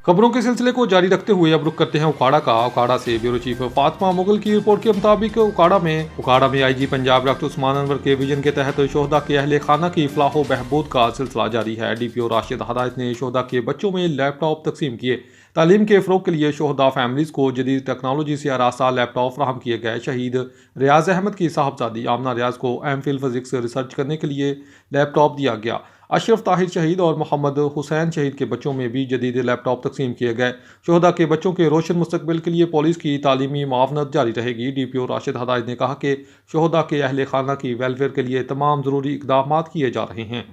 खबरों के सिलसिले को जारी रखते हुए अब रुख करते हैं उकाड़ा से ब्यूरो चीफ फातिमा मुगल की रिपोर्ट के मुताबिक उकाड़ा में आईजी पंजाब डॉक्टर उस्मान अनवर के विजन के तहत शोहदा के अहले खाना की फलाह बहबूद का सिलसिला जारी है। डीपीओ राशिद हदायत ने शोहदा के बच्चों में लैपटॉप तकसीम किए। तालीम के फ़रोग के लिए शोहदा फैमिलीज़ को जदीद टेक्नोलॉजी से आरास्ता लैपटॉप फ्राहम किए गए। शहीद रियाज अहमद की साहबजादी आमना रियाज को एमफिल फिजिक्स रिसर्च करने के लिए लैपटॉप दिया गया। अशरफ ताहिर शहीद और मोहम्मद हुसैन शहीद के बच्चों में भी जदीद लैपटॉप तकसीम किए गए। शोहदा के बच्चों के रोशन मुस्तकबिल के लिए पुलिस की तालीमी मावनत जारी रहेगी। डीपीओ राशिद हदायत ने कहा कि शोहदा के अहले खाना की वेलफेयर के लिए तमाम ज़रूरी इकदाम किए जा रहे हैं।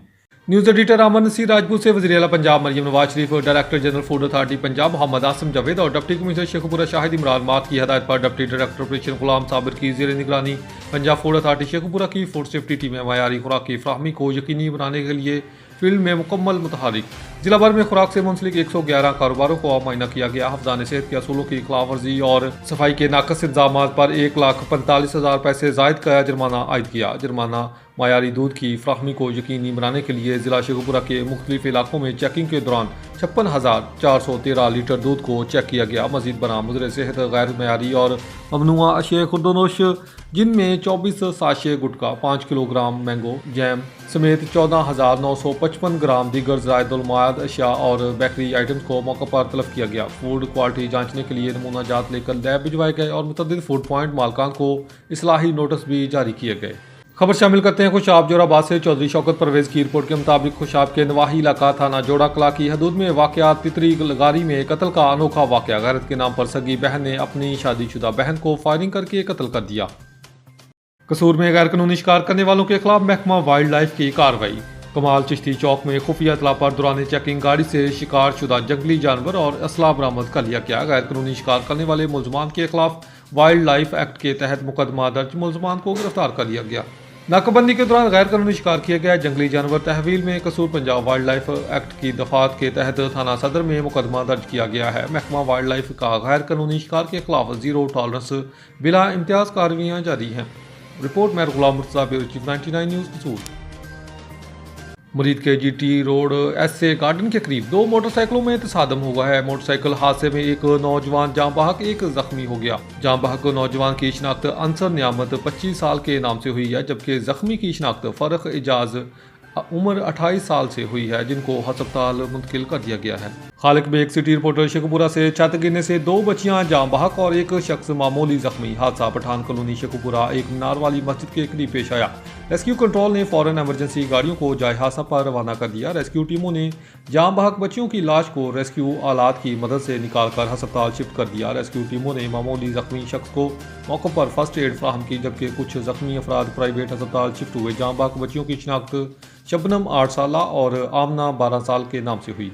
न्यूज़ एडिटर अमन नसीर राजपूत से वज़ीर आला Punjab Maryam Nawaz Sharif, director general food authority Punjab Mohammad Asim Javed और डिप्टी कमिश्नर शेखुपुरा शाहिद इमरान मात की हदायत पर deputy director operation Ghulam Sabir की ज़ेर निगरानी पंजाब फूड अथॉरिटी शेखुपुरा की फूड सेफ्टी टीमें मयारी खुराक की फ्राहमी को यकीनी बनाने के लिए फील्ड में मुकम्मल मुतहरिक। जिला भर में खुराक से मुंसलिक 111 कारोबारों को मुआयना किया गया। हफ्जान सेहत के असूलों की खिलाफ वर्जी और सफाई के नाकस इंतजाम पर 1,45,000 पैसे जायद का जुर्माना आयद किया। जुर्माना मयारी दूध की फ्राहमी को यकीनी बनाने के लिए जिला शेखुपुरा के मुख्तलिफ इलाकों में चेकिंग के दौरान 56,413 लीटर दूध को चेक किया गया। मजीद बना मुजरे सेहत गैर मयारी और ममनुआ अशिया खुर्दोनोश जिनमें 24 साशे गुटका, 5 किलोग्राम मैंगो जैम समेत 14,955 ग्राम दीगर ज़ायदुल-मआद अशिया और बेकरी आइटम्स को मौके पर तलब किया गया। फूड क्वालिटी जांचने के लिए नमूना जात लेकर लैब भिजवाए गए और मुतअद्दिद फूड पॉइंट मालकान को इस्लाही नोटिस भी जारी किए गए। खबर शामिल करते हैं खुशाब जोराबाद से। चौधरी शौकत परवेज की रिपोर्ट के मुताबिक खुशाब के नवाही इलाका थाना जोड़ा कला की हदूद में वाक़यात तितरी लगारी में कत्ल का अनोखा वाक़या। गैरत के नाम पर सगी बहन ने अपनी शादीशुदा बहन को फायरिंग करके कत्ल कर दिया। कसूर में गैर कानूनी शिकार करने वालों के खिलाफ महकमा वाइल्ड लाइफ की कार्रवाई। कमाल चिश्ती चौक में खुफिया इतला पर दौरान चेकिंग गाड़ी से शिकार शुदा जंगली जानवर और असला बरामद कर लिया गया। गैर कानूनी शिकार करने वाले मुलजमान के खिलाफ वाइल्ड लाइफ एक्ट के तहत मुकदमा दर्ज, मुलजमान को गिरफ्तार कर लिया गया। नाकाबंदी के दौरान गैर कानूनी शिकार किए गए जंगली जानवर तहवील में कसूर पंजाब वाइल्ड लाइफ एक्ट की दफात के तहत थाना सदर में मुकदमा दर्ज किया गया है। महकमा वाइल्ड लाइफ का गैर कानूनी शिकार के खिलाफ जीरो टॉलरेंस बिला इम्तियाज कार्रवाइयाँ जारी हैं। रिपोर्ट मेहर गुलाम मुर्तज़ा, ब्यूरो चीफ 99 न्यूज़ कसूर। मुरीद के जीटी रोड एसए गार्डन के करीब दो मोटरसाइकिलों में तसादम हुआ है। मोटरसाइकिल हादसे में एक नौजवान जाँ बहक, एक जख्मी हो गया। जाँ बहक नौजवान की शिनाख्त अंसर नियामत 25 साल के नाम से हुई है, जबकि जख्मी की शिनाख्त फ़र्क एजाज उम्र 28 साल से हुई है, जिनको हस्पताल मुंतकिल कर दिया गया है। खालिक बेग सिटी रिपोर्टर शेखुपुरा से छत गिरने से दो बच्चियां जाँ बहक और एक शख्स मामूली जख्मी। हादसा पठान कॉलोनी शेखुपुरा एक मीनार वाली मस्जिद के करीब पेश आया। रेस्क्यू कंट्रोल ने फौरन एमरजेंसी गाड़ियों को जाए हादसा पर रवाना कर दिया। रेस्क्यू टीमों ने जाँ बहक बच्चियों की लाश को रेस्क्यू आलात की मदद से निकालकर हस्पताल शिफ्ट कर दिया। रेस्क्यू टीमों ने मामूली जख्मी शख्स को मौके पर फर्स्ट एड फ्राहम की, जबकि कुछ जख्मी अफराद प्राइवेट अस्पताल शिफ्ट हुए। जाँ बहक बच्चियों की शिनाख्त शबनम 8 साल और आमना 12 साल के नाम से हुई।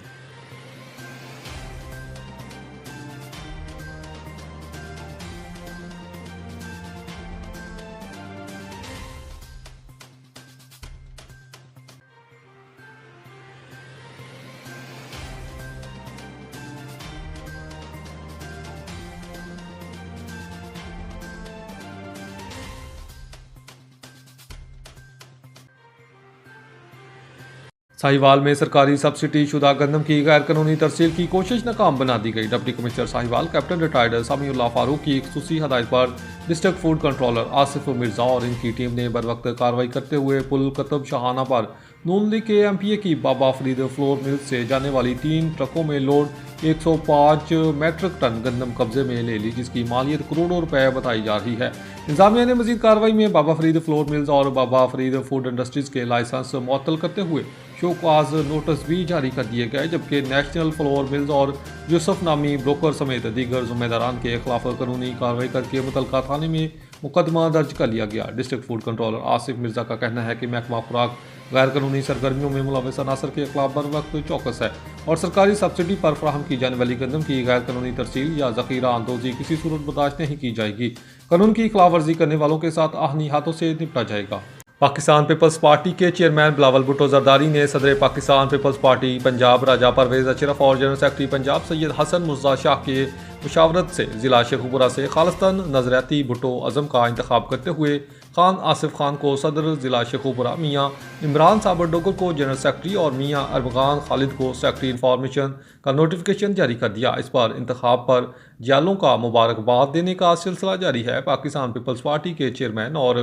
साहिवाल में सरकारी सब्सिडी शुदा गंदम की गैर कानूनी तरसील की कोशिश नाकाम बना दी गई। Deputy commissioner Sahiwal captain retired Samiullah Farooq की खुसूसी हदायत पर district food controller Asif Mirza और इनकी टीम ने बर वक्त कार्रवाई करते हुए पुल कतब शाहाना पर नून लीग के एमपीए की बाबा फरीद फ्लोर मिल से जाने वाली 3 ट्रकों में लोड 105 मैट्रिक टन गंदम कब्जे में ले ली, जिसकी मालियत करोड़ों रुपए बताई जा रही है। इंतजामिया ने मजीद कार्रवाई में बाबा फरीद फ्लोर मिल्स और बाबा फरीद फूड इंडस्ट्रीज के लाइसेंस मुअत्तल करते हुए शोकाज नोटिस भी जारी कर दिए गए, जबकि नेशनल फ्लोर मिल्स और यूसुफ नामी ब्रोकर समेत दीगर जिम्मेदारान के खिलाफ कानूनी कार्रवाई करके मुतलका थाने में मुकदमा दर्ज कर लिया गया। District food controller Asif Mirza का कहना है कि महकमा खुराक गैर कानूनी सरगर्मियों में मुलविस अनासर के खिलाफ बर वक्त चौकस है और सरकारी सब्सिडी पर फराहम की जाने वाली गंदम की गैर कानूनी तरसील या जखीरा अंदोजी किसी सूरत बर्दाश्त नहीं की जाएगी। कानून की खिलाफ वर्जी करने वालों के साथ आहनी हाथों से निपटा जाएगा। पाकिस्तान पीपल्स पार्टी के चेयरमैन बिलावल भुट्टो जरदारी ने सदर पाकिस्तान पीपल्स पार्टी पंजाब राजा परवेज अशरफ और जनरल सेक्रेटरी पंजाब सैयद हसन मुर्जा शाह के मुशावरत से ज़िला शेखुपुरा से खालिस्तान नजरियाती भुट्टो अज़म का इंतखाब करते हुए खान आसिफ खान को सदर ज़िला शेखुपुरा, मियाँ इमरान साबर डोगर को जनरल सेक्रेटरी और मियाँ अरबगान खालिद को सेक्रेटरी इंफॉर्मेशन का नोटिफिकेशन जारी कर दिया। इस पर इंतखाब पर जालों का मुबारकबाद देने का सिलसिला जारी है। पाकिस्तान पीपल्स पार्टी के चेयरमैन और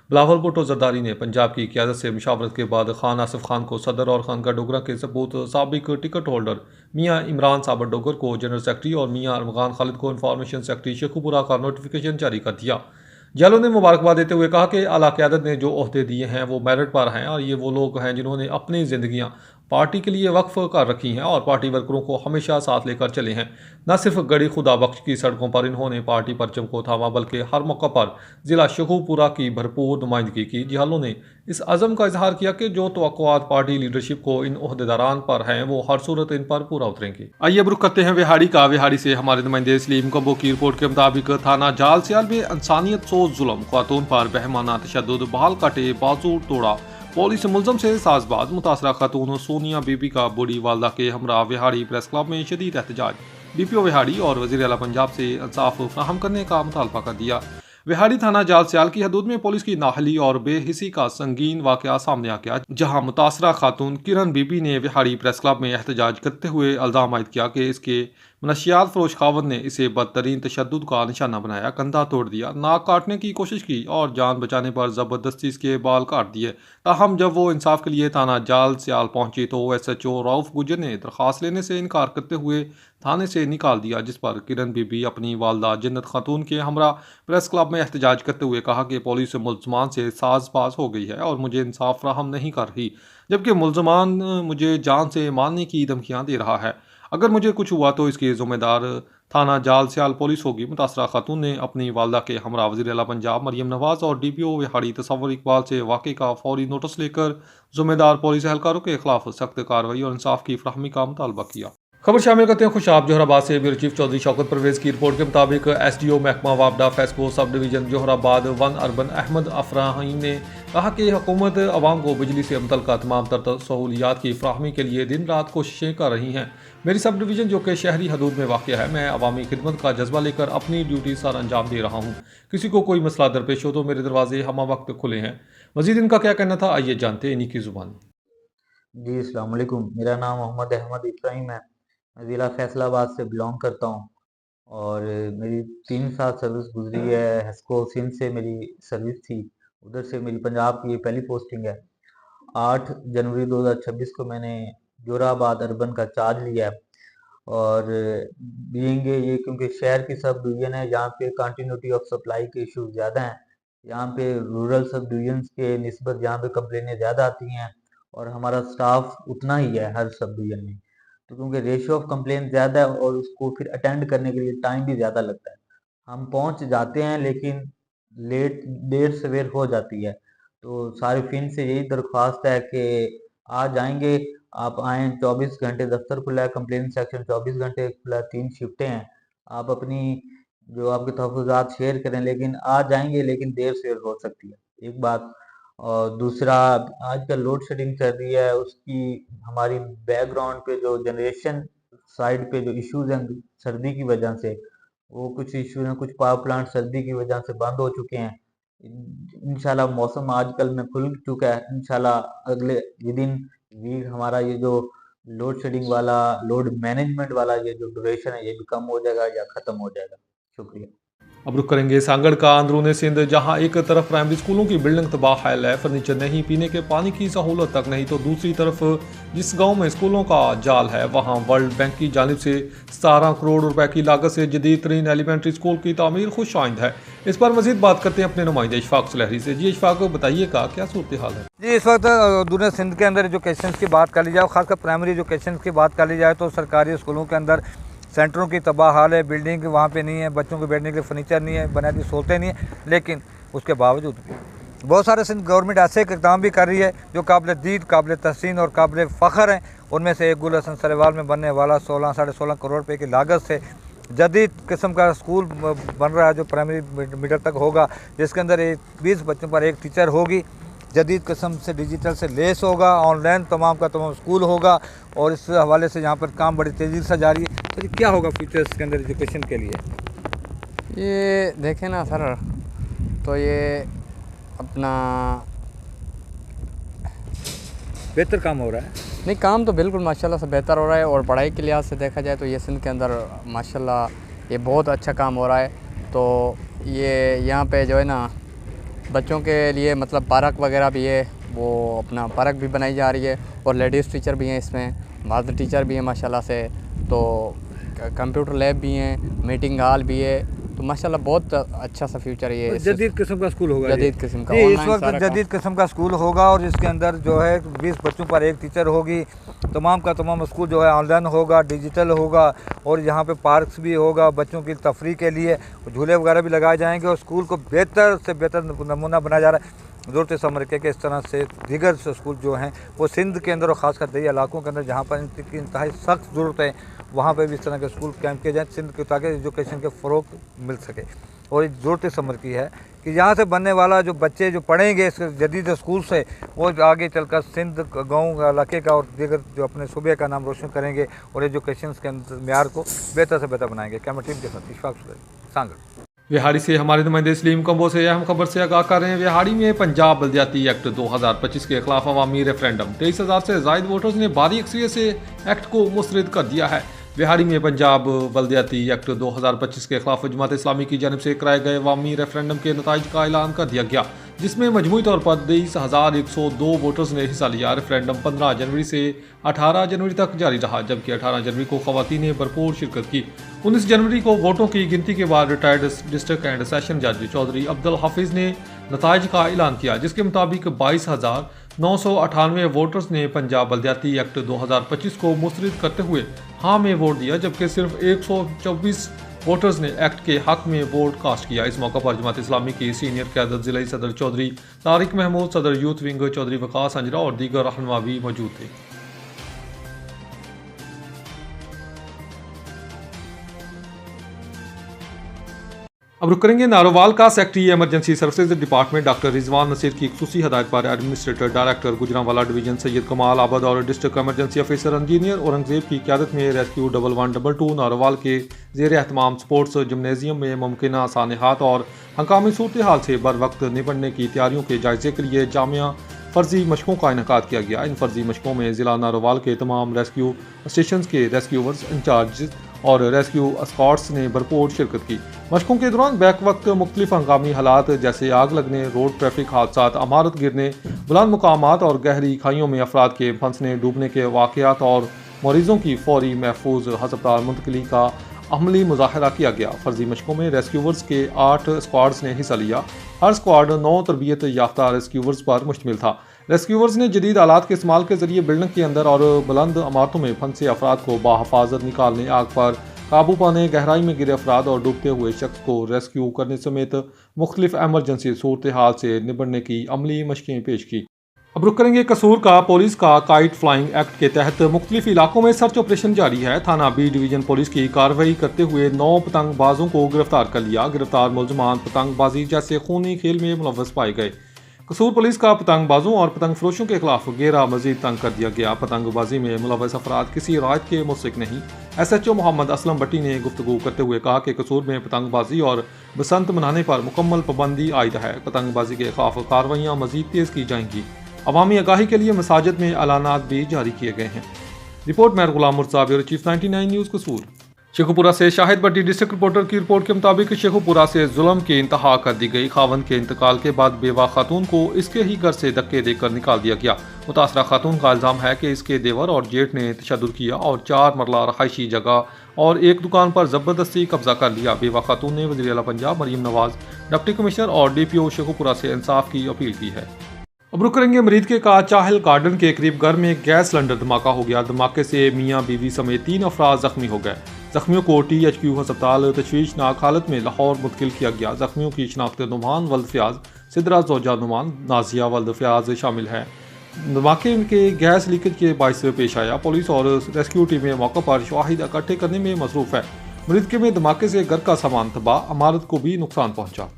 बिलावल भुट्टो जरदारी ने पंजाब की क़यादत से मुशावरत के बाद खान आसिफ खान को सदर और खानका डोगरा के सबूत साबिक टिकट होल्डर मियाँ इमरान साबर डोगर को जनरल सेक्रेटरी और मियाँ अरबगान खालिद को इंफॉर्मेशन सेक्रेटरी शेखुपुरा का नोटिफिकेशन जारी कर दिया। जालों ने मुबारकबाद देते हुए कहा कि आला क़यादत ने जो ओहदे दिए हैं वो मेरिट पर हैं और ये वो लोग हैं जिन्होंने अपनी ज़िंदगियाँ पार्टी के लिए वक्फ कर रखी हैं और पार्टी वर्करों को हमेशा साथ लेकर चले हैं। न सिर्फ गड़ी खुदा बख्श की सड़कों पर इन्होंने पार्टी परचम को थामा बल्कि हर मौका पर ज़िला शेखुपुरा की भरपूर नुमाइंदगी की। जालों ने इस अज़म का इजहार किया कि जो तवक्कुआत पार्टी लीडरशिप को इन ओहदेदारान पर हैं वो हर सूरत इन पर पूरा उतरेंगे। आइए अब रुख करते हैं विहाड़ी का। विहाड़ी से हमारे नुमाइंदे सलीम कब्बो की रिपोर्ट के मुताबिक थाना जाल सियाल में इंसानियत सोच जुल्म, खातून पर बहमाना तशद्दुद, बाल काटे, बाजू तोड़ा, पुलिस मुलजम से साजबाज, मुतासरा खातून सोनिया बीबी का बूढ़ी वालदा के हमरा विहाड़ी प्रेस क्लब में शदीद एहतजाज। BPO विहाड़ी और वज़ीर आला पंजाब से इंसाफ फराहम करने का मुतालबा कर दिया। विहाड़ी थाना जाल सियाल की हदूद में पुलिस की नाहली और बेहिसी का संगीन वाकया सामने आ गया, जहां मुतासरा खातून किरण बीबी ने विहाड़ी प्रेस क्लब में एहतजाज करते हुए इल्ज़ाम आयद किया कि इसके मनशियात फरोश खावत ने इसे बदतरीन तशद्दुद का निशाना बनाया, कंधा तोड़ दिया, नाक काटने की कोशिश की और जान बचाने पर ज़बरदस्ती इसके बाल काट दिए। ताहम जब वो इंसाफ के लिए थाना जाल सियाल पहुंची तो SHO रऊफ गुजर ने दरख्वास्त लेने से इनकार करते हुए थाने से निकाल दिया, जिस पर किरण बीबी अपनी वालदा जन्नत खातून के हमरा प्रेस क्लब में एहतजाज करते हुए कहा कि पुलिस मुलजमान से साजबाज हो गई है और मुझे इंसाफ फराहम नहीं कर रही, जबकि मुलजमान मुझे जान से मारने की धमकियाँ दे रहा है। अगर मुझे कुछ हुआ तो इसकी ज़िम्मेदार थाना जाल सियाल पुलिस होगी। मुतासरा खातून ने अपनी वालदा के हमरा वज़ीर आला पंजाब मरियम नवाज़ और DPO विहाड़ी तसव्वुर इकबाल से वाक़े का फौरी नोटिस लेकर ज़िम्मेदार पुलिस एहलकारों के खिलाफ सख्त कार्रवाई और इंसाफ की फराहमी का मुतालबा किया। खबर शामिल करते हैं खुशाब जोहराबाद से। ब्यूरो चीफ चौधरी शौकत परवेज़ की रिपोर्ट के मुताबिक SDO महकमा वापडा FESCO sub division Zohrabad 1 urban Ahmed Afraheen ने कहा कि हुकूमत आवाम को बिजली से मुतल्लिक़ तमाम तर सहूलियात की फराहमी के लिए दिन रात कोशिशें कर रही हैं। मेरी सब डिवीज़न जो कि शहरी हदूद में वाक़ है, मैं अवामी खिदमत का जज्बा लेकर अपनी ड्यूटी सर अंजाम दे रहा हूँ। किसी को कोई मसला दरपेश हो तो मेरे दरवाजे हमा वक्त खुले हैं। मज़ीद इनका क्या कहना था, आइए जानते हैं इन्हीं की ज़ुबान। जी अस्सलाम वालेकुम, मेरा नाम मोहम्मद अहमद इब्राहिम है। मैं ज़िला फैसलाबाद से बिलोंग करता हूँ और मेरी 3 साल सर्विस गुजरी है। हेस्को सिंध से मेरी सर्विस थी, उधर से मेरी पंजाब की ये पहली पोस्टिंग है। 8 जनवरी 2026 को मैंने जोराबाद अर्बन का चार्ज लिया है और बीइंग ये क्योंकि शहर की सब डिवीज़न है, यहाँ पे कंटिन्यूटी ऑफ सप्लाई के इशू ज़्यादा हैं। यहाँ पे रूरल सब डिवीजन्स के निस्बत यहाँ पे कंप्लेनें ज़्यादा आती हैं और हमारा स्टाफ उतना ही है हर सब डिवीजन में। तो क्योंकि रेशियो ऑफ कंप्लेन ज़्यादा है और उसको फिर अटेंड करने के लिए टाइम भी ज़्यादा लगता है। हम पहुँच जाते हैं लेकिन देर सवेर हो जाती है। तो सारिफिन से यही दरख्वास्त है कि आ जाएंगे, आप आएँ। 24 घंटे दफ्तर खुला है, कंप्लेन सेक्शन 24 घंटे खुला है, 3 शिफ्टें हैं। आप अपनी जो आपके तहफ़्फ़ुज़ात शेयर करें, लेकिन आ जाएंगे, लेकिन देर सवेर हो सकती है, एक बात। और दूसरा, आजकल लोड शेडिंग चल रही है, उसकी हमारी बैकग्राउंड पे जो जनरेशन साइड पे जो इश्यूज हैं सर्दी की वजह से, वो कुछ इश्यूज हैं, कुछ पावर प्लांट सर्दी की वजह से बंद हो चुके हैं। इंशाल्लाह मौसम आजकल में खुल चुका है, इंशाल्लाह अगले विदिन वीक हमारा ये जो लोड शेडिंग वाला, लोड मैनेजमेंट वाला ये जो ड्यूरेशन है, ये भी कम हो जाएगा या ख़त्म हो जाएगा। शुक्रिया। अब रुक करेंगे सांगड़ का अंदरूनी सिंध, जहां एक तरफ प्राइमरी स्कूलों की बिल्डिंग तबाह हाल है, फर्नीचर नहीं, पीने के पानी की सहूलत तक नहीं, तो दूसरी तरफ जिस गांव में स्कूलों का जाल है वहां वर्ल्ड बैंक की जानिब से 17 करोड़ रुपए की लागत से जदीद तरीन एलिमेंट्री स्कूल की तामीर खुश आइंद है। इस पर मजीद बात करते हैं अपने नुमाइंदे इशफाक सुलहरी से। जी इशफाक, बताइएगा क्या सूरत हाल है? जी, इस वक्त दुनिया सिंध के अंदर एजुकेशन की बात कर ली जाए, खासकर प्राइमरी एजुकेशन की बात कर ली जाए तो सरकारी स्कूलों के अंदर सेंटरों की तबाह हाल है। बिल्डिंग वहाँ पे नहीं है, बच्चों के बैठने के लिए फर्नीचर नहीं है, बुनियादी सहूलतें नहीं है, लेकिन उसके बावजूद भी बहुत सारे सिंध गवर्नमेंट ऐसे इक़दाम भी कर रही है जो काबिल दीद, काबिल तहसीन और काबिल फ़ख्र हैं। उनमें से एक गुल हसन सरेवाल में बनने वाला 16 साढ़े 16 करोड़ रुपये की लागत से जदीद किस्म का स्कूल बन रहा है जो प्राइमरी मिडल तक होगा, जिसके अंदर 20 बच्चों पर एक टीचर होगी, जदीद किस्म से डिजिटल से लेस होगा, ऑनलाइन तमाम का तमाम स्कूल होगा और इस हवाले से यहाँ पर काम बड़ी तेज़ी से जारी है। तो क्या होगा फ्यूचर इसके अंदर एजुकेशन के लिए? ये देखें ना सर, तो ये अपना बेहतर काम हो रहा है। नहीं, काम तो बिल्कुल माशाल्लाह से बेहतर हो रहा है, और पढ़ाई के लिहाज से देखा जाए तो ये सिंध के अंदर माशाल्लाह ये बहुत अच्छा काम हो रहा है। तो ये यहाँ पे जो है ना बच्चों के लिए मतलब पार्क वगैरह भी है, वो अपना पार्क भी बनाई जा रही है, और लेडीज़ टीचर भी हैं इसमें, मर्द टीचर भी हैं माशाल्लाह से, तो कंप्यूटर लैब भी हैं, मीटिंग हॉल भी है, तो माशाल्लाह बहुत अच्छा सा फ्यूचर ये जदीद किस्म का स्कूल होगा, जदीद किस्म का। जी, इस ऑनलाइन सारा वक्त जदीद किस्म का स्कूल होगा, और इसके अंदर जो है 20 बच्चों पर एक टीचर होगी। तमाम का तमाम स्कूल जो है ऑनलाइन होगा, डिजिटल होगा, और यहाँ पे पार्क्स भी होगा बच्चों की तफरी के लिए, झूले वगैरह भी लगाए जाएंगे, और स्कूल को बेहतर से बेहतर नमूना बनाया जा रहा है। ज़रूरत इस अमर के इस तरह से दीगर स्कूल जो हैं वो सिंध के अंदर और ख़ासकर दही इलाकों के अंदर जहाँ पर इनकी इंतहाई सख्त ज़रूरत है, वहाँ पर भी इस तरह के स्कूल कैंप किए जाएँ सिंध के, ताकि एजुकेशन के फ़रोग़ मिल सके। और ज़रूरत इस अमर की है कि यहाँ से बनने वाला जो बच्चे जो पढ़ेंगे इस जदीद स्कूल से, वो आगे चलकर सिंध गाँव इलाके का और दीगर जो अपने सूबे का नाम रोशन करेंगे, और एजुकेशन के अंदर मेयार को बेहतर से बेहतर बनाएंगे। कैमरा टीम के साथ इशफाक सांगड़। विहाड़ी से हमारे नुमाइंदे सलीम कंबो से अहम खबर से आगाह कर रहे हैं। विहाड़ी में पंजाब बलदियाती एक्ट 2025 के खिलाफ अवामी रेफरेंडम, 23,000 से ज़ायद वोटर्स ने भारी अक्सरियत से एक्ट को मुस्तरद कर दिया है। विहाड़ी में पंजाब बलदियाती एक्ट 2025 के खिलाफ जमात इस्लामी की जानिब से कराए गए अवामी रेफरेंडम के नताइज का ऐलान कर दिया गया, जिसमें मजमूई तौर पर 23,102 वोटर्स ने हिस्सा लिया। रेफरेंडम 15 जनवरी से 18 जनवरी तक जारी रहा, जबकि 18 जनवरी को खवातीन ने भरपूर शिरकत की। 19 जनवरी को वोटों की गिनती के बाद रिटायर्ड डिस्ट्रिक्ट एंड सेशन जज चौधरी अब्दुल हाफिज ने नताइज का ऐलान किया, जिसके मुताबिक 22,998 वोटर्स ने पंजाब बलदियाती एक्ट 2025 को मुस्तरद करते हुए हाँ में वोट दिया, जबकि सिर्फ 124 वोटर्स ने एक्ट के हक में वोट कास्ट किया। इस मौका पर जमात इस्लामी की सीनियर क़यादत ज़िला सदर चौधरी तारिक महमूद, सदर यूथ विंग चौधरी वकास अंजरा और दीगर रहनुमा भी मौजूद थे। अब रुक करेंगे नारोवाल का। Secretary emergency services department doctor Rizwan Naseer की खुसूसी हदायत पर administrator director Gujranwala division Syed Kamal Abad और district emergency officer engineer Aurangzeb की क़यादत में रेस्क्यू 1122 नारोवाल के ज़ेर एहतमाम स्पोर्ट्स जिमनेजियम में मुमकिन सानहात और हंगामी सूरत हाल से बर वक्त निपटने की तैयारियों के जायजे के लिए जामिया फ़र्जी मशकों का इनेकाद किया गया। इन फ़र्जी मशकों में ज़िला नारोवाल के तमाम रेस्क्यू स्टेशन के रेस्क्यूवर्स इंचार्ज और रेस्क्यू स्क्वाड्स ने भरपूर शिरकत की। मशकों के दौरान बैक वक्त मुख्तलिफ हंगामी हालात जैसे आग लगने, रोड ट्रैफिक हादसा, अमारत गिरने, बुलंद मुकामात और गहरी खाइयों में अफराद के फंसने डूबने के वाक़यात और मरीजों की फौरी महफूज हस्पताल मुंतकली का अमली मुजाहरा किया गया। फर्जी मशकों में रेस्क्यूवर्स के 8 स्क्वाड्स ने हिस्सा लिया। हर स्क्वाड 9 तरबियत याफ्ता रेस्क्यूवर्स पर मुश्तमिल था। रेस्क्यूवर्स ने जदीद आलात के इस्तेमाल के जरिए बिल्डिंग के अंदर और बुलंद इमारतों में फंसे अफराद को बाहिफाजत निकालने, आग पर काबू पाने, गहराई में गिरे अफराद और डूबते हुए शख्स को रेस्क्यू करने समेत मुख्तलिफ एमरजेंसी सूरत हाल से निपटने की अमली मशकें पेश की। अब रुक करेंगे कसूर का। पुलिस का काइट फ्लाइंग एक्ट के तहत मुख्तलिफ इलाकों में सर्च ऑपरेशन जारी है। थाना बी डिवीजन पुलिस की कार्रवाई करते हुए 9 पतंगबाजों को गिरफ्तार कर लिया। गिरफ्तार मुलजमान पतंगबाजी जैसे खूनी खेल में मुलव्वस पाए गए। कसूर पुलिस का पतंगबाजों और पतंग फरोशों के खिलाफ घेरा मजीद तंग कर दिया गया। पतंगबाजी में मुलव्वस अफराद किसी रायत के मुस्तहिक नहीं। SHO मोहम्मद असलम भट्टी ने गुफ्तगू करते हुए कहा कि कसूर में पतंगबाजी और बसंत मनाने पर मुकम्मल पाबंदी आयद है। पतंगबाजी के खिलाफ कार्रवाइयाँ मजीद तेज़ की जाएंगी। अवामी आगाही के लिए मसाजिद में अलानात भी जारी किए गए हैं। रिपोर्ट मैं गुलाम मुर्तज़ा, ब्यूरो चीफ 99 न्यूज़ कसूर। शेखुपुरा से शाहिद भट्टी। डिस्ट्रिक्ट रिपोर्टर की रिपोर्ट के मुताबिक शेखुपुरा से जुल्म की इंतहा कर दी गई। खावन के इंतकाल के बाद बेवा खातून को इसके ही घर से धक्के देकर निकाल दिया गया। मुतासरा खातून का इल्ज़ाम है कि इसके देवर और जेठ ने तशद्दुद किया और 4 मरला रहायशी जगह और एक दुकान पर ज़बरदस्ती कब्जा कर लिया। बेवा खातून ने वज़ीर आला पंजाब मरीम नवाज, डिप्टी कमिश्नर और DPO शेखुपुरा से इंसाफ की अपील की है। अब रुक करेंगे मरीद के का चाहल गार्डन के करीब घर में गैस सिलेंडर धमाका हो गया। धमाके से मियाँ बीवी समेत 3 अफराद जख्मी हो गए। जख्मियों को THQ अस्पताल तशवीशनाक हालत में लाहौर मुंतकिल किया गया। जख्मियों की शनाख्त नुमान वल्द फयाज, सिदरा जोजा नुमान, नाजिया वल्द फयाज शामिल है। धमाके के गैस लीकेज के बायस पेश आया। पुलिस और रेस्क्यू टीमें मौके पर शवाहिद इकट्ठे करने में मसरूफ है। मरीद के में धमाके से घर का सामान तबाह, इमारत को भी नुकसान पहुंचा।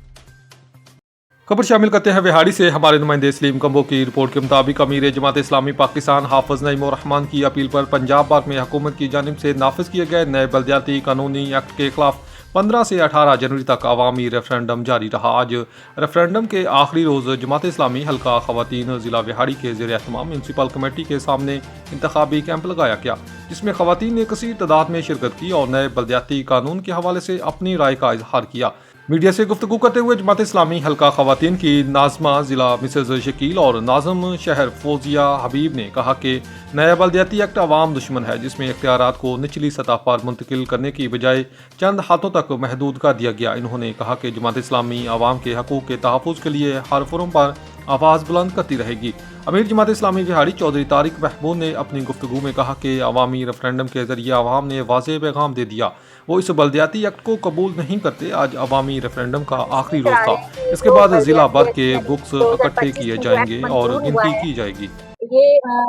खबर शामिल करते हैं विहाड़ी से। हमारे नुमाइंदे सलीम कंबो की रिपोर्ट के मुताबिक अमीर जमात इस्लामी पाकिस्तान हाफिज नईम उर रहमान की अपील पर पंजाब बार में हुकूमत की जानिब से नाफिज किए गए नए बल्दियाती कानूनी एक्ट के खिलाफ 15 से 18 जनवरी तक अवामी रेफरेंडम जारी रहा। आज रेफरेंडम के आखिरी रोज़ जमात इस्लामी हल्का खवातीन ज़िला विहाड़ी के ज़ेर एहतमाम म्यूनसिपल कमेटी के सामने इंतखाबी कैंप लगाया गया, जिसमें खवातीन ने कसीर तादाद में शिरकत की और नए बल्दियाती कानून के हवाले से अपनी राय का इजहार किया। मीडिया से गुफ्तगू करते हुए जमात इस्लामी हल्का खवातीन की नाज़मा ज़िला मिसेज़ शकील और नाज़म शहर फौजिया हबीब ने कहा कि नया बल्दियाती एक्ट अवाम दुश्मन है, जिसमें इख्तियारात को निचली सतह पर मुंतकिल करने की बजाय चंद हाथों तक महदूद कर दिया गया। इन्होंने कहा कि जमात इस्लामी अवाम के हकूक़ के तहफ़्फ़ुज़ के लिए हर फोरम पर आवाज़ बुलंद करती रहेगी। अमीर जमात इस्लामी विहाड़ी चौधरी तारिक महमूद ने अपनी गुफ्तगू में कहा कि अवामी रेफरेंडम के जरिए अवाम ने वाज़ेह पैगाम दे दिया, वो इस बल्दियाती एक्ट को कबूल नहीं करते। आज अवामी रेफरेंडम का आखिरी रोज़ था। इसके बाद ज़िला भर के बुक्स इकट्ठे किए जाएंगे और गिनती की जाएगी। ये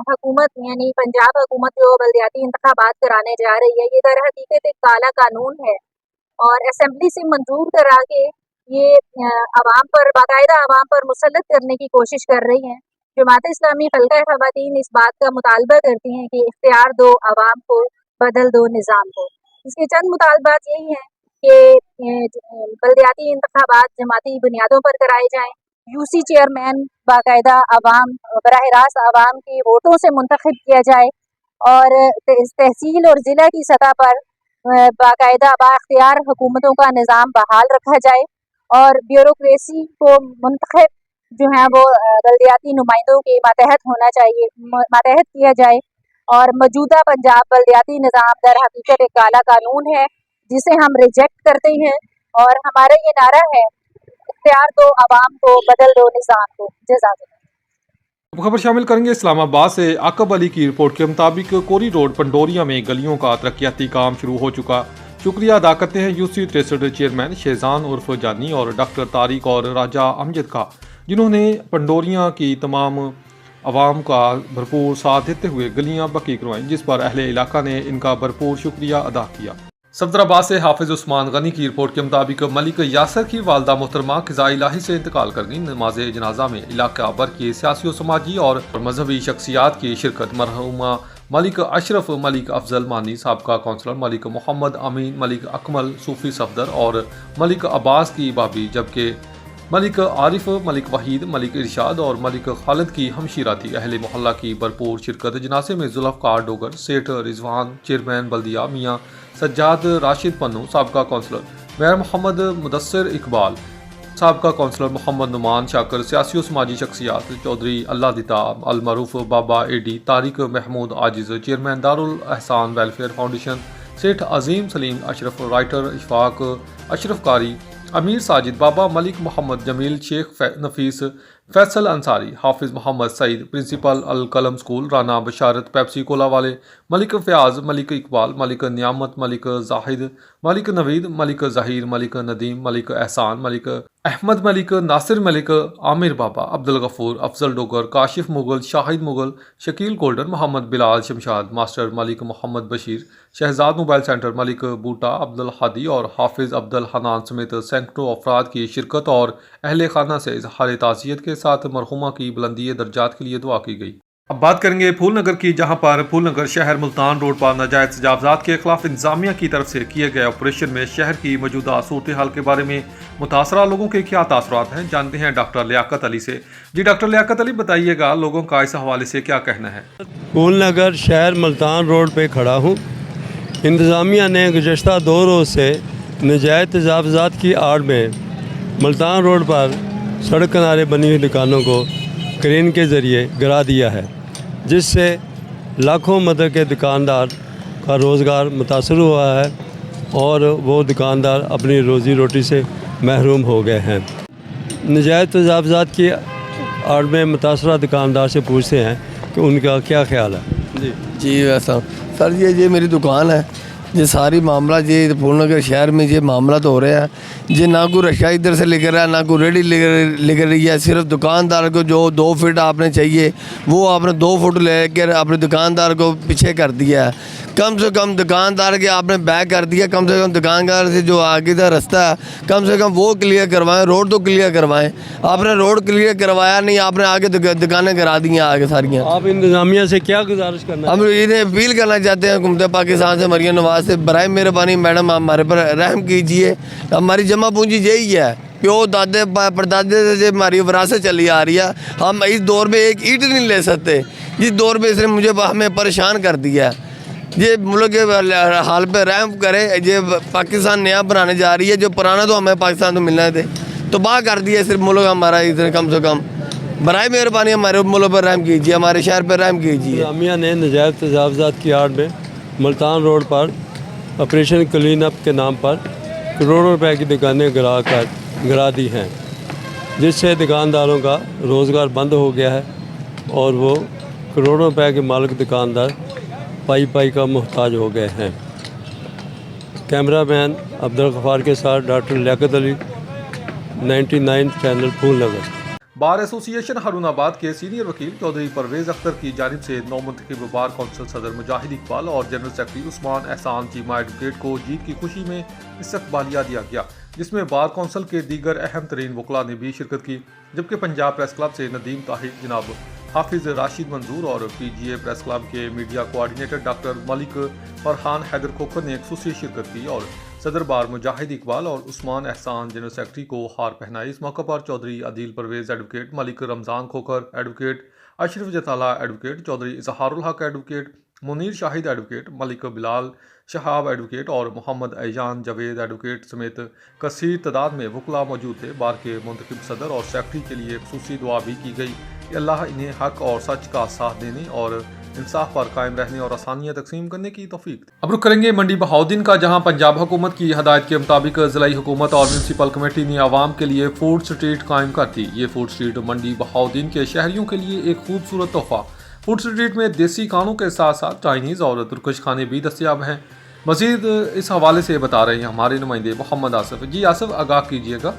हुकूमत यानी पंजाब हुकूमत जो बल्दियाती इंतखाबात कराने जा रही है, ये दर हकीकत एक काला कानून है और असेंबली से मंजूर करा के ये अवाम पर बाकायदा अवाम पर मुसल्लत करने की कोशिश कर रही हैं। जमात इस्लामी हल्का ख़वातीन इस बात का मुतालबा करती हैं कि इख्तियार दो अवाम को, बदल दो निज़ाम को। इसके चंद मुतालबात यही हैं कि बल्दियाती इंतखाबात जमाती बुनियादों पर कराए जाएँ, यूसी चेयरमैन बाकायदा अवाम बराह रास्त अवाम की वोटों से मुंतखब किया जाए और तहसील और ज़िला की सतह पर बाकायदा बाख्तियार हुकूमतों का निज़ाम बहाल रखा जाए और ब्यूरोक्रेसी को मुंतखब जो है वो बल्दियाती नुमाइंदों के मातहत होना चाहिए, मातहत किया जाए। और मौजूदा पंजाब बल्दियाती निज़ाम दर हकीकत एक काला कानून है जिसे हम रिजेक्ट करते हैं और हमारा ये नारा है, इख्तियार दो अवाम को, बदल दो निज़ाम को। जज़ाकल्लाह। खबर शामिल करेंगे इस्लामाबाद से। आकब अली की रिपोर्ट के मुताबिक कोरी रोड पंडोरिया में गलियों का तरक्याती काम शुरू हो चुका। शुक्रिया अदा करते हैं यूसी ट्रेसड चेयरमैन शेजान उर्फ जानी और डॉक्टर तारिक और राजा अमजद का, जिन्होंने पंडोरिया की तमाम आवाम का भरपूर साथ देते हुए गलियां पक्की करवाईं, जिस पर अहले इलाका ने इनका भरपूर शुक्रिया अदा किया। सफदराबाद से हाफिज उस्मान गनी की रिपोर्ट के मुताबिक मलिक यासर की वालदा मोहतरमा क़िज़ा इलाही से इंतकाल कर गई। नमाज जनाजा में इलाका भर के सियासी और समाजी और मजहबी शख्सियात की शिरकत। मरहुमा मलिक अशरफ, मलिक अफजल मानी, साबका कौंसलर मलिक मोहम्मद अमीन, मलिक अकमल सूफी सफदर और मलिक अब्बास की भाभी, जबकि मलिक आरिफ, मलिक वहीद, मलिक इरशाद और मलिक खालिद की हमशीरा थी। अहले मोहल्ला की भरपूर शिरकत। जनाजे में जुल्फ़कार डोगर, सेठ रिजवान, चेयरमैन बल्दिया मियाँ सज्जाद राशिद पन्नू, साबका कौंसलर मेयर मोहम्मद मुदस्सिर इकबाल, साबका कौंसलर मोहम्मद नुमान शाकर, सियासी और समाजी शख्सियात चौधरी अल्लाह दिता अलमरूफ, बाबा एडी, तारिक महमूद आजिज़, चेयरमैन दारुल एहसान वेलफेयर फाउंडेशन, सेठ अजीम सलीम अशरफ, राइटर इशफाक अशरफ कारी, अमीर साजिद, बाबा मलिक मोहम्मद जमील, शेख नफीस, फैसल अंसारी, हाफिज मोहम्मद सईद, प्रिंसिपल अल कलम स्कूल, राना बशारत, पेप्सी कोला वाले, मलिक फ़याज़, मलिक इकबाल, मलिक नियामत, Malik Zahid, Malik Naveed, Malik Zaheer, Malik Nadeem, Malik Ehsan, Malik Ahmed, Malik Nasir, Malik Aamir Baba, Abdul Ghafoor, Afzal Dogar, Kashif Mughal, Shahid Mughal, Shakeel Golden, Mohammad Bilal Shamshad, master Malik Mohammad Bashir, Shahzad Mobile Centre, Malik Boota, Abdul Hadi और हाफिज़ अब्दुल हनान समेत सैकड़ों अफराद की शिरकत और अहले खाना से इज़हार ताज़ियत के साथ मरहुमा की बुलंदी दर्जात के लिए दुआ की गई। अब बात करेंगे फूलनगर की, जहां पर फूलनगर शहर मुल्तान रोड पर नाजायज़ तजावज़ात के खिलाफ इंतजामिया की तरफ से किए गए ऑपरेशन में शहर की मौजूदा सूरत हाल के बारे में मुतासरा लोगों के क्या तासुरात हैं, जानते हैं डॉक्टर लियाकत अली से। जी डॉक्टर लियाकत अली, बताइएगा लोगों का इस हवाले से क्या कहना है। फूलनगर शहर मुल्तान रोड पर खड़ा हूँ। इंतजामिया ने गुज़श्ता 2 रोज़ से नाजायज़ तजावज़ात की आड़ में मुल्तान रोड पर सड़क किनारे बनी हुई दुकानों को क्रेन के ज़रिए गिरा दिया है, जिससे लाखों मदर के दुकानदार का रोज़गार मुतासर हुआ है और वो दुकानदार अपनी रोज़ी रोटी से महरूम हो गए हैं। नाजायज़ तजावज़ात की आड़ में मुतासरा दुकानदार से पूछते हैं कि उनका क्या ख्याल है। जी वैसा सर, ये मेरी दुकान है। ये सारी मामला ये फूलनगर शहर में ये मामला तो हो रहा है, ये ना कोई रशा इधर से लेकर रहा है, ना कोई रेडी लेकर रही है। सिर्फ दुकानदार को जो 2 फीट आपने चाहिए वो आपने 2 फुट लेकर अपने दुकानदार को पीछे कर दिया है। कम से कम दुकानदार के आपने बैक कर दिया, कम से कम दुकानदार से जो आगे का रास्ता है कम से कम वो क्लियर करवाएं, रोड तो क्लियर करवाएं। आपने रोड क्लियर करवाया नहीं, आपने आगे दुकानें करा दी हैं आगे सारियाँ। आप इंतज़ामिया से क्या गुजारिश करना हम इन्हें अपील करना चाहते हैं हुकूमत पाकिस्तान से, मरियम नवाज से, बराए मेहरबानी मैडम हमारे पर रहम कीजिए। हमारी जमा पूंजी यही है, प्यो दादे परदादे से हमारी विरासत चली आ रही है। हम इस दौर में एक ईंट नहीं ले सकते, जिस दौर में इसने मुझे हमें परेशान कर दिया है। ये मुल्क के हाल पे रहम करे। ये पाकिस्तान नया बनाने जा रही है, जो पुराना तो हमें पाकिस्तान तो मिलना थे, तो बाह कर दिया सिर्फ मुल्क हमारा। इतने कम से कम बराए मेहरबानी हमारे मुल्क पर रहम कीजिए, हमारे शहर पर रहम कीजिए। इंतज़ामिया ने नजायज़ तजावज़ात की आड़ में मुल्तान रोड पर ऑपरेशन क्लीन अप के नाम पर करोड़ों रुपए की दुकानें गिरा दी हैं, जिससे दुकानदारों का रोज़गार बंद हो गया है और वो करोड़ों रुपए के मालिक दुकानदार पाई का मोहताज हो गए हैं। कैमरामैन अब्दुल गफ्फार के साथ doctor Liaqat Ali, 99 channel Phoolnagar. Bar association Harunabad के सीनियर वकील चौधरी परवेज़ अख्तर की जानिब से नौमुंतखब बार कौंसिल सदर मुजाहिद इकबाल और जनरल सेक्रेटरी उस्मान एहसान चीमा एडवोकेट को जीत की खुशी में इस्तकबालिया दिया गया, जिसमें बार कौंसिल के दीगर अहम तरीन वकला ने भी शिरकत की। जबकि पंजाब प्रेस क्लब से नदीम ताहिर, जनाब हाफिज राशिद मंजूर और PGA प्रेस क्लब के media coordinator doctor Malik Farhan Haider Khokhar ने खसूसी शिरकत की और सदर बार मुजाहिद इकबाल और उस्मान एहसान जनरल सेक्रेटरी को हार पहनाई। इस मौके पर Chaudhry Adeel Parvez advocate, Malik Ramzan Khokhar advocate, Ashraf Jatala advocate, Chaudhry Izharul Haq advocate, Munir Shahid advocate, Malik Bilal Shahab advocate और मोहम्मद ऐजान जावेद एडवोकेट समेत कसीर तादाद में वकला मौजूद थे। बार के मुंतखब सदर और सेक्रेटरी के लिए खसूसी दुआ भी की गई कि अल्लाह इन्हें हक और सच का साथ देने और इंसाफ पर कायम रहने और आसानियाँ तकसीम करने की तौफीक। अब रुक करेंगे मंडी बहाउद्दीन का, जहाँ पंजाब हुकूमत की हदायत के मुताबिक ज़िलाई हुकूमत और म्यूनसिपल कमेटी ने आवाम के लिए फूड स्ट्रीट कायम कर दी। ये फूड स्ट्रीट मंडी बहाउद्दीन के शहरियों के लिए एक खूबसूरत तोहफा। फूड स्ट्रीट में देसी खानों के साथ साथ चाइनीज़ और तुर्किश खाने भी दस्तियाब हैं। मज़ीद इस हवाले से बता रहे हैं हमारे नुमाइंदे मोहम्मद आसिफ। जी आसिफ, आगाह कीजिएगा।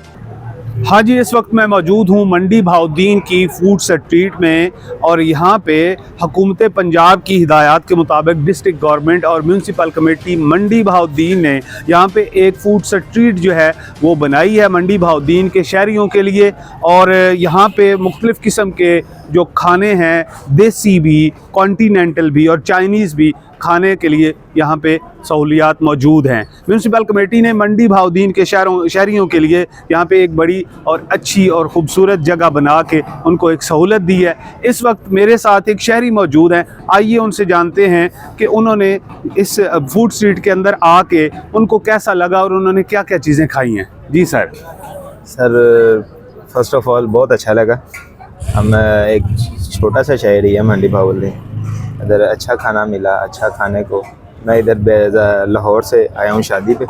हाँ जी, इस वक्त मैं मौजूद हूँ मंडी बहाउद्दीन की फूड स्ट्रीट में और यहाँ पे हुकूमत पंजाब की हिदायत के मुताबिक डिस्ट्रिक्ट गवर्नमेंट और म्यूनसिपल कमेटी मंडी बहाउद्दीन ने यहाँ पे एक फूड स्ट्रीट जो है वो बनाई है मंडी बहाउद्दीन के शहरियों के लिए। और यहाँ पे मुख्तलिफ़ किस्म के जो खाने हैं, देसी भी, कॉन्टीनेंटल भी और चाइनीज़ भी खाने के लिए यहाँ पे सहूलियात मौजूद हैं। म्यूनसिपल कमेटी ने मंडी बहाउद्दीन के शहरियों के लिए यहाँ पे एक बड़ी और अच्छी और ख़ूबसूरत जगह बना के उनको एक सहूलत दी है। इस वक्त मेरे साथ एक शहरी मौजूद हैं, आइए उनसे जानते हैं कि उन्होंने इस फूड स्ट्रीट के अंदर आके उनको कैसा लगा और उन्होंने क्या क्या चीज़ें खाई हैं। जी सर। फर्स्ट ऑफ ऑल बहुत अच्छा लगा। हम एक छोटा सा शहर ही है मंडी बहाउद्दीन, इधर अच्छा खाना मिला, अच्छा खाने को। मैं इधर लाहौर से आया हूँ शादी पे,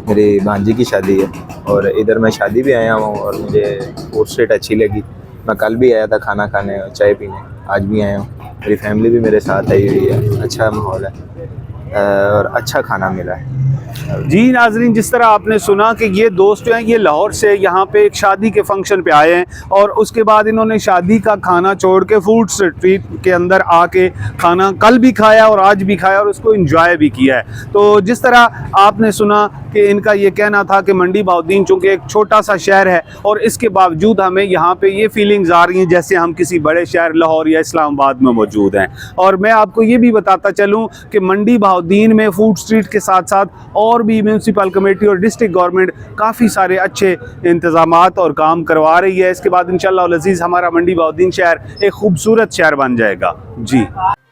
मेरी भांजी की शादी है और इधर मैं शादी भी आया हूँ और मुझे फूड स्ट्रीट अच्छी लगी। मैं कल भी आया था खाना खाने और चाय पीने, आज भी आया हूँ। मेरी फैमिली भी मेरे साथ आई हुई है, अच्छा माहौल है और अच्छा खाना मिला है। जी नाजरीन, जिस तरह आपने सुना कि ये दोस्त जो हैं ये लाहौर से यहाँ पे एक शादी के फंक्शन पे आए हैं और उसके बाद इन्होंने शादी का खाना छोड़ के फूड स्ट्रीट के अंदर आके खाना कल भी खाया और आज भी खाया और उसको एंजॉय भी किया है। तो जिस तरह आपने सुना कि इनका ये कहना था कि मंडी बहाउद्दीन चूँकि एक छोटा सा शहर है और इसके बावजूद हमें यहाँ पे ये फीलिंग्स आ रही हैं जैसे हम किसी बड़े शहर लाहौर या इस्लामाबाद में मौजूद हैं। और मैं आपको ये भी बताता चलूँ कि मंडी बहाउद्दीन में फूड स्ट्रीट के साथ साथ और भी म्यूनसिपल कमेटी और डिस्ट्रिक्ट गवर्नमेंट काफ़ी सारे अच्छे इंतजामात और काम करवा रही है। इसके बाद इंशाअल्लाह अज़ीज़ हमारा मंडी बहाउद्दीन शहर एक खूबसूरत शहर बन जाएगा। जी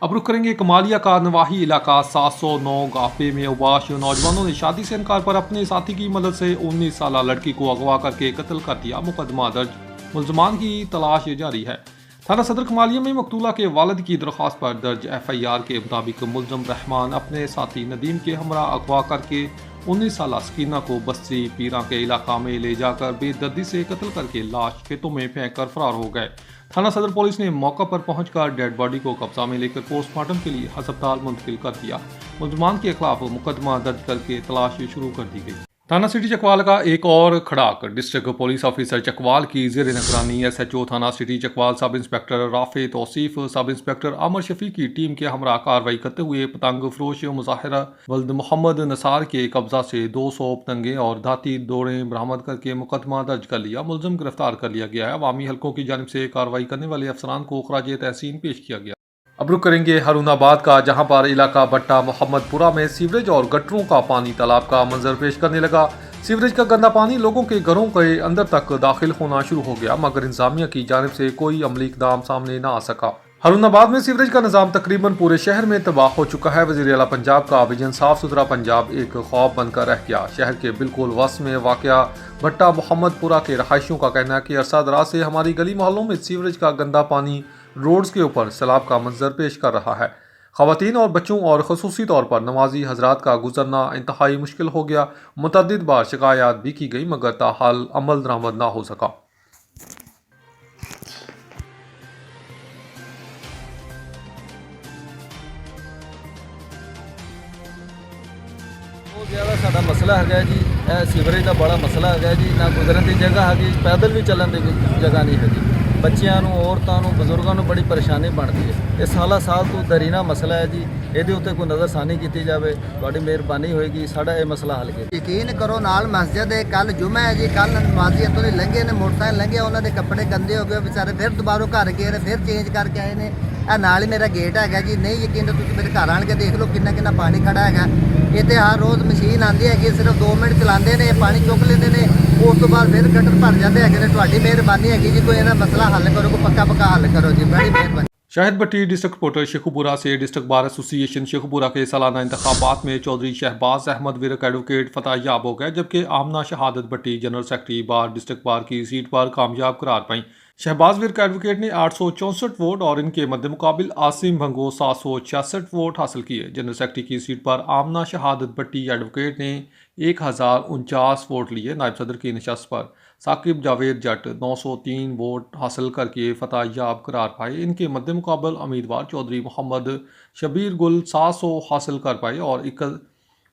अब रुक करेंगे कमालिया का नवाही इलाका 709 गाफे में उबाश नौजवानों ने शादी से इनकार पर अपने साथी की मदद से 19 साल लड़की को अगवा करके कत्ल कर दिया। मुकदमा दर्ज, मुलजमान की तलाश जारी है। थाना सदर कमालिया में मकतूला के वालिद की दरख्वास्त पर दर्ज FIR के मुताबिक मुलजम रहमान अपने साथी नदीम के हमरा अगवा करके 19 साल सकीना को बस्ती पीरा के इलाका में ले जाकर बेदर्दी से कत्ल करके लाश खेतों में फेंक कर फरार हो गए। थाना सदर पुलिस ने मौका पर पहुंचकर डेड बॉडी को कब्जा में लेकर पोस्टमार्टम के लिए अस्पताल मुंतकिल कर दिया। मुलजमान के खिलाफ मुकदमा दर्ज करके तलाश शुरू कर दी गई। थाना सिटी चकवाल का एक और खड़ाक डिस्ट्रिक्ट पुलिस ऑफिसर चकवाल की जेर निगरानी SHO थाना city Chakwal sub inspector Rafe Tausif sub inspector आमर शफी की टीम के हमरा कार्रवाई करते हुए पतंग फरोश मुजाहिरा वल्द मोहम्मद नसार के कब्जा से 200 पतंगे और धाती दौड़ें बरामद करके मुकदमा दर्ज कर लिया। मुलजिम गिरफ्तार कर लिया गया है। अवामी हल्कों की जानिब से कार्रवाई करने वाले अफसरान को खराज तहसीन पेश किया गया। अब रुक करेंगे हारूनाबाद का, जहां पर इलाका भट्टा मोहम्मदपुरा में सीवरेज और गटरों का पानी तालाब का मंजर पेश करने लगा। सीवरेज का गंदा पानी लोगों के घरों के अंदर तक दाखिल होना शुरू हो गया, मगर इंतजामिया की जानिब से कोई अमली इकदाम सामने न आ सका। हारूनाबाद में सीवरेज का निज़ाम तकरीबन पूरे शहर में तबाह हो चुका है। वज़ीर आला पंजाब का विजन साफ सुथरा पंजाब एक ख्वाब बनकर रह गया। शहर के बिल्कुल वस्त में वाक़या भट्टा मोहम्मदपुरा के रहायशियों का कहना है कि अरसा दराज से हमारी गली मोहल्लों में सीवरेज का गंदा पानी रोड्स के ऊपर सैलाब का मंजर पेश कर रहा है। ख़वातीन और बच्चों और ख़ुसूसी तौर पर नमाजी हजरात का गुजरना इंतहाई मुश्किल हो गया। मुतअद्दिद बार शिकायत भी की गई, मगर ताहाल अमल दरामद ना हो सका। बहुत ज़्यादा साडा मसला है जी, सीवरेज का बड़ा मसला है जी। ना गुजरन की जगह है, पैदल भी चलन की जगह नहीं है। बच्चों, औरतों, बजुर्गों को बड़ी परेशानी बनती है। ये साला साल तो दरीना मसला है जी। ये कोई नज़रसानी की जाए, थोड़ी मेहरबानी होएगी, साडा ये मसला हल किया। यकीन करो नाल मस्जिद है, कल जुम्मा है जी। कल नमाजी इतों लंघे ने, मोटरसाइकिल लंघे, उन्होंने कपड़े गंदे हो गए बेचारे, फिर दोबारा घर गए ने, फिर चेंज करके आए ने। नाल ही मेरा गेट है जी। नहीं यकीन तो मेरे घर आन के देख लो कितना पानी खड़ा है। इतने हर रोज़ मशीन आती है, सिर्फ 2 मिनट चलाते हैं, पानी चुक लेते हैं, उस तो बाद फिर गटर भर जाते हैं। थोड़ी मेहरबानी है जी, कोई इन्हें मसला हल करो, कोई पक्का हल करो जी, बड़ी मेहरबानी। शाहिद भट्टी डिस्ट्रिक्ट रिपोर्टर शेखुपुरा से डिस्ट्रिक्ट बार एसोसिएशन शेखुपुरा के सालाना इंतखाबात में चौधरी शहबाज अहमद विरक एडवोकेट फतह याब हो गए, जबकि आमना शहादत भट्टी जनरल सेक्रेटरी बार डिस्ट्रिक्ट बार की सीट पर कामयाब करार पाई। शहबाज विरक एडवोकेट ने 864 वोट और इनके मद्दे मुकाबिल आसिम भंगो 766 वोट हासिल किए। जनरल सेक्रेटरी की सीट पर आमना शहादत भट्टी एडवोकेट ने 1049 वोट लिए। नायब सदर की नशस्त पर साकिब जावेद जट 903 वोट हासिल करके फतह याब करार पाए। इनके मद्दे मुकाबल उम्मीदवार चौधरी मोहम्मद शबीर गुल 700 हासिल कर पाए और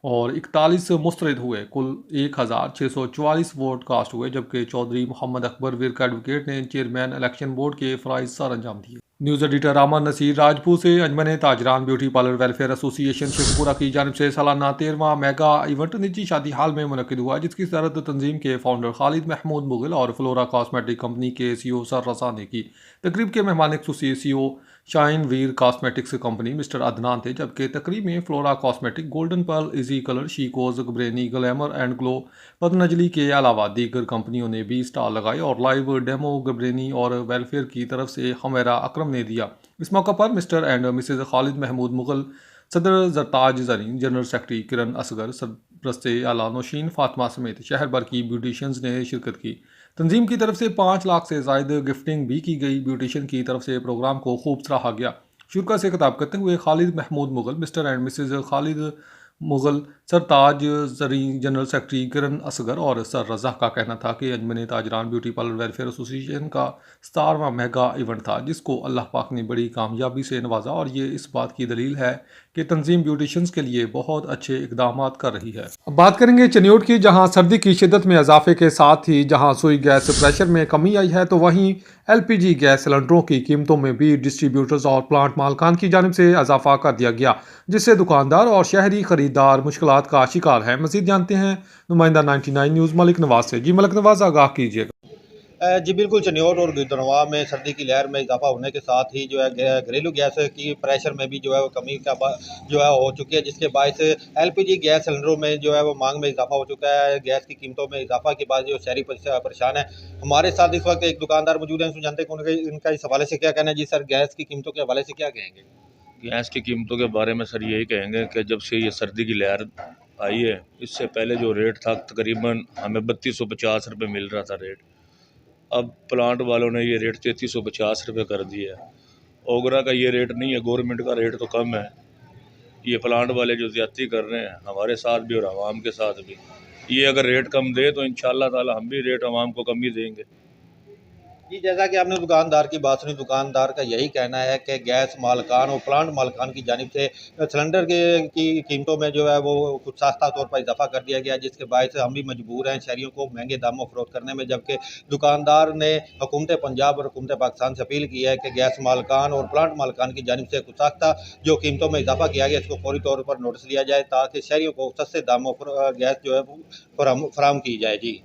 41 मुस्तरद हुए। कुल 1644 वोट कास्ट हुए, जबकि चौधरी मोहम्मद अकबर विरक एडवोकेट ने चेयरमैन इलेक्शन बोर्ड के फ़राइज़ सर अंजाम दिए। न्यूज़ एडिटर रामन नसीर राजपूत से अंजमन ताजरान beauty parlour welfare association Sheikhupura की जानिब से सालाना 13वां मेगा इवेंट निजी शादी हाल में मुनक्किद हुआ, जिसकी सदरत तंजीम के फाउंडर खालिद महमूद मुगल और फ्लोरा कॉस्मेटिक कंपनी के CEO सर रसा ने की। तकरीब के मेहमान खुसूसी CEO Shine Veer cosmetics company mister Adnan थे, जबकि तकरीब में Flora cosmetic, Golden Pearl, Easy Colour, शीकोज, गब्रेनी, ग्लैमर एंड ग्लो, पतंजलि के अलावा दीगर कंपनियों ने भी स्टॉल लगाए और लाइव डेमो गब्रेनी और वेलफेयर की तरफ से हमेरा अकरम ने दिया। इस मौका पर Mr and Mrs Khalid Mahmood Mughal, सदर जरताज जरीन, जनरल सेक्रेटरी किरण असगर, सरपरस्ते आला नौशीन फातिमा समेत शहर भर की ब्यूटिशियंस ने शिरकत की। तंजीम की तरफ से 5 लाख से ज़ायद गिफ्टिंग भी की गई। ब्यूटिशियन की तरफ से प्रोग्राम को खूब सराहा गया। शुरा से खिताब करते हुए Khalid Mahmood Mughal, mister and Mrs Khalid Mughal, Sartaj Zareen, general secretary Kiran Asghar और सर रज़ा का कहना था कि अंजमन ताजरान ब्यूटी पार्लर वेलफेयर एसोसिएशन का 17वां मेगा इवेंट था, जिसको अल्लाह पाक ने बड़ी कामयाबी से नवाजा और ये इस बात की दलील है कि तंजीम ब्यूटिशियंस के लिए बहुत अच्छे इकदाम कर रही है। अब बात करेंगे चनियोट की, जहां सर्दी की शिद्दत में इजाफे के साथ ही जहां सुई गैस प्रेशर में कमी आई है, तो वहीं LPG गैस सिलेंडरों की कीमतों में भी डिस्ट्रीब्यूटर्स और प्लांट मालकान की जानिब से इजाफा कर दिया गया, जिससे दुकानदार और शहरी खरीदार मुश्किलात का शिकार है। मजीद जानते हैं नुमाइंदा 99 न्यूज़ मलिक नवाज से। जी मलिक नवाज, आगाह कीजिएगा। जी बिल्कुल, चनियोट और गिरदनवा में सर्दी की लहर में इजाफा होने के साथ ही जो है घरेलू गैस की प्रेशर में भी जो है वो कमी का जो है हो चुकी है, जिसके बायस LPG गैस सिलेंडरों में जो है वो मांग में इजाफा हो चुका है। गैस की कीमतों में इजाफा के बाद जो शहरी परेशान है। हमारे साथ इस वक्त एक दुकानदार मौजूद हैं, जानते हैं इनका इस हवाले से क्या कहना है। जी सर, गैस की कीमतों के हवाले से क्या कहेंगे? गैस की कीमतों के बारे में सर यही कहेंगे कि जब से ये सर्दी की लहर आई है, इससे पहले जो रेट था तकरीबन हमें 3250 रुपये मिल रहा था रेट। अब प्लांट वालों ने ये रेट 3350 रुपये कर दिया है। ओगरा का ये रेट नहीं है, गवर्नमेंट का रेट तो कम है। ये प्लांट वाले जो ज़्यादती कर रहे हैं हमारे साथ भी और आवाम के साथ भी। ये अगर रेट कम दे तो इंशाअल्लाह ताला हम भी रेट आवाम को कम ही देंगे। जी, जैसा कि आपने दुकानदार की बात सुनी, दुकानदार का यही कहना है कि गैस मालिकान और प्लांट मालिकान की जानिब से सिलेंडर की कीमतों में जो है वो कुछ सस्ता तौर पर इजाफा कर दिया गया, जिसके बायस हम भी मजबूर हैं शहरियों को महंगे दामों फरोख्त करने में। जबकि दुकानदार ने हुकूमत पंजाब और हुकूमत पाकिस्तान से अपील की है कि गैस मालिकान और प्लांट मालिकान की जानिब से कुछ सस्ता जो कीमतों में इजाफा किया गया, इसको फौरी तौर पर नोटिस लिया जाए ताकि शहरियों को सस्ते दामों पर गैस जो है फराहम की जाए। जी।